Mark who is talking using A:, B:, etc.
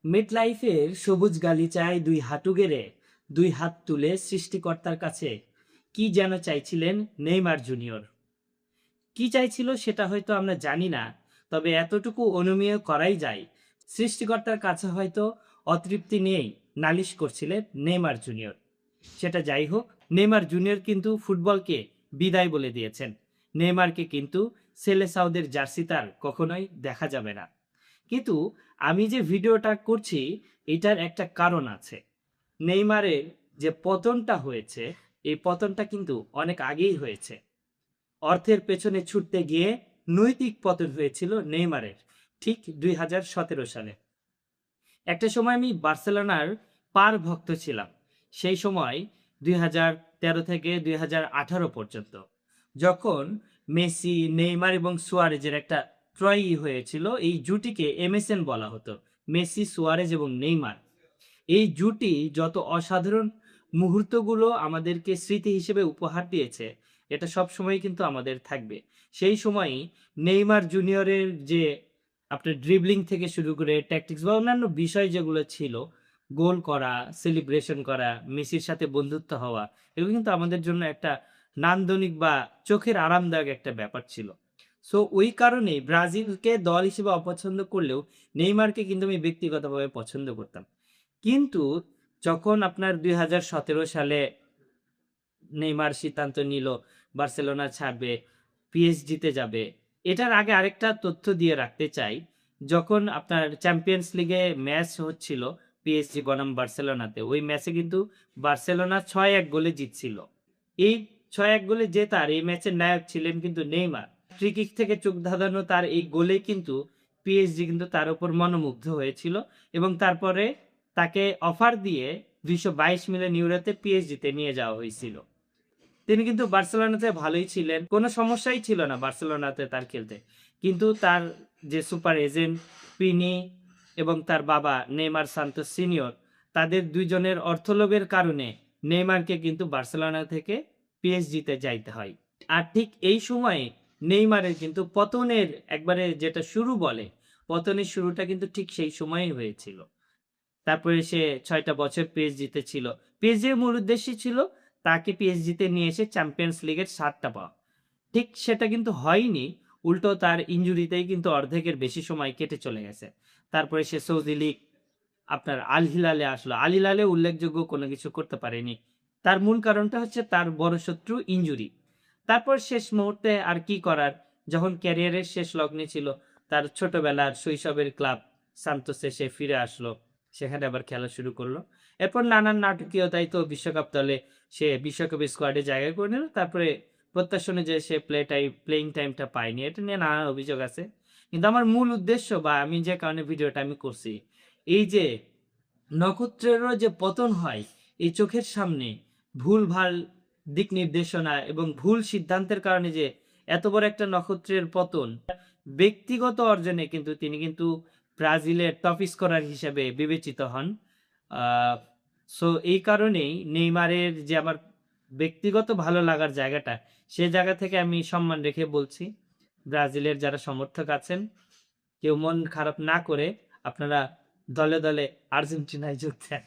A: মেটলাইফের সবুজ গালিচায় দুই হাঁটু গেড়ে দুই হাত তুলে সৃষ্টিকর্তার কাছে কি যেন চাইছিলেন নেইমার জুনিয়র। কি চাইছিল সেটা হয়তো আমরা জানি না, তবে এতটুকু অনুমেয় করাই যায় সৃষ্টিকর্তার কাছে হয়তো অতৃপ্তি নিয়েই নালিশ করছিলেন নেইমার জুনিয়র। সেটা যাই হোক, নেইমার জুনিয়র কিন্তু ফুটবলকে বিদায় বলে দিয়েছেন। নেইমারকে কিন্তু সেলেসাওদের জার্সি তার কখনোই দেখা যাবে না। কিন্তু আমি যে ভিডিওটা করছি এটার একটা কারণ আছে। নেইমারের যে পতনটা হয়েছে, এই পতনটা কিন্তু অনেক আগেই হয়েছে। অর্থের পেছনে ছুটতে গিয়ে নৈতিক পতন হয়েছিল নেইমারের, ঠিক 2017 সালে। একটা সময় আমি বার্সেলোনার পার ভক্ত ছিলাম। সেই সময় 2013 থেকে 2018 পর্যন্ত, যখন মেসি, নেইমার এবং সুয়ারেজের একটা ত্রয়ী হয়েছিল। এই জুটিকে এমএসএন বলা হতো, মেসি, সুয়ারেজ এবং নেইমার। এই জুটি যত অসাধারণ মুহূর্তগুলো আমাদেরকে স্মৃতি হিসেবে উপহার দিয়েছে, এটা সব সময় কিন্তু আমাদের থাকবে। সেই সময়ই নেইমার জুনিয়রের যে আপনার ড্রিবলিং থেকে শুরু করে ট্যাকটিক্স বা অন্যান্য বিষয় যেগুলো ছিল, গোল করা, সেলিব্রেশন করা, মেসির সাথে বন্ধুত্ব হওয়া, এগুলো কিন্তু আমাদের জন্য একটা নান্দনিক বা চোখের আরামদায়ক একটা ব্যাপার ছিল। সো ওই কারণেই ব্রাজিলকে দল হিসেবে অপছন্দ করলেও নেইমারকে কিন্তু আমি ব্যক্তিগতভাবে পছন্দ করতাম। কিন্তু যখন আপনার 2017 সালে নেইমার সিদ্ধান্ত নিল বার্সেলোনা ছাড়বে, পিএসজিতে যাবে, এটার আগে আরেকটা তথ্য দিয়ে রাখতে চাই। যখন আপনার চ্যাম্পিয়ন্স লিগে ম্যাচ হচ্ছিল পিএসজি বনাম বার্সেলোনাতে, ওই ম্যাচে কিন্তু বার্সেলোনা 6-1 গোলে জিতছিল। এই 6-1 গোলে জেতার এই ম্যাচের নায়ক ছিলেন কিন্তু নেইমার। ফ্রি কিক থেকে চোখ ধাঁধানো তার এই গোলে কিন্তু পিএসজি কিন্তু তার উপর মনোমুগ্ধ হয়েছিল এবং তারপরে তাকে অফার দিয়ে 222 মিলিয়ন ইউরোতে পিএসজিতে নিয়ে যাওয়া হয়েছিল। তিনি কিন্তু বার্সেলোনাতে ভালোই ছিলেন, কোনো সমস্যাই ছিল না বার্সেলোনাতে তার খেলতে। কিন্তু তার যে সুপার এজেন্ট পিনি এবং তার বাবা নেইমার সান্তোস সিনিয়র, তাদের দুইজনের অর্থলোভের কারণে নেইমারকে কিন্তু বার্সেলোনা থেকে পিএসজিতে যাইতে হয়। আর ঠিক এই সময়ে নেইমারের কিন্তু পতনের একবারে যেটা শুরু বলে, পতনের শুরুটা কিন্তু ঠিক সেই সময়ই হয়েছিল। তারপরে সে 6টা বছর পিএসজিতে ছিল। পিএসজির মূল উদ্দেশ্যই ছিল তাকে পিএসজিতে নিয়ে এসে চ্যাম্পিয়ন্স লিগের স্বাদটা পাওয়া। ঠিক সেটা কিন্তু হয়নি। উল্টো তার ইনজুরিতেই কিন্তু অর্ধেকের বেশি সময় কেটে চলে গেছে। তারপরে সে সৌদি লীগ আপনার আল হিলালে আসলো। আল হিলালে উল্লেখযোগ্য কোনো কিছু করতে পারেনি। তার মূল কারণটা হচ্ছে তার বড় শত্রু ইনজুরি। তারপর শেষ মুহূর্তে আর কি করার, যখন ক্যারিয়ারের শেষ লগ্নে ছিল, তার ছোটবেলার শৈশবের ক্লাব সান্তোসে সে ফিরে আসলো। সেখানে আবার খেলা শুরু করলো। এরপর নানান নাটকীয়তায় তো বিশ্বকাপ দলে সে বিশ্বকাপের স্কোয়াডে জায়গা করে নিল। তারপরে প্রত্যাশা অনুযায়ী সে প্লেইং টাইমটা পায়নি। এটা নিয়ে নানান অভিযোগ আছে। কিন্তু আমার মূল উদ্দেশ্য বা আমি যে কারণে ভিডিওটা আমি করছি, এই যে নক্ষত্রেরও যে পতন হয় এই চোখের সামনে, ভুলভাল দিক নির্দেশনা এবং ভুল সিদ্ধান্তের কারণে যে এত বড় একটা নক্ষত্রের পতন, ব্যক্তিগত অর্জনে কিন্তু তিনি কিন্তু ব্রাজিলের টপ স্কোরার হিসেবে বিবেচিত হন। সো এই কারণেই নেইমারের যে আমার ব্যক্তিগত ভালো লাগার জায়গাটা, সে জায়গা থেকে আমি সম্মান রেখে বলছি, ব্রাজিলের যারা সমর্থক আছেন, কেউ মন খারাপ না করে আপনারা দলে দলে আর্জেন্টিনায় যোগ দেন।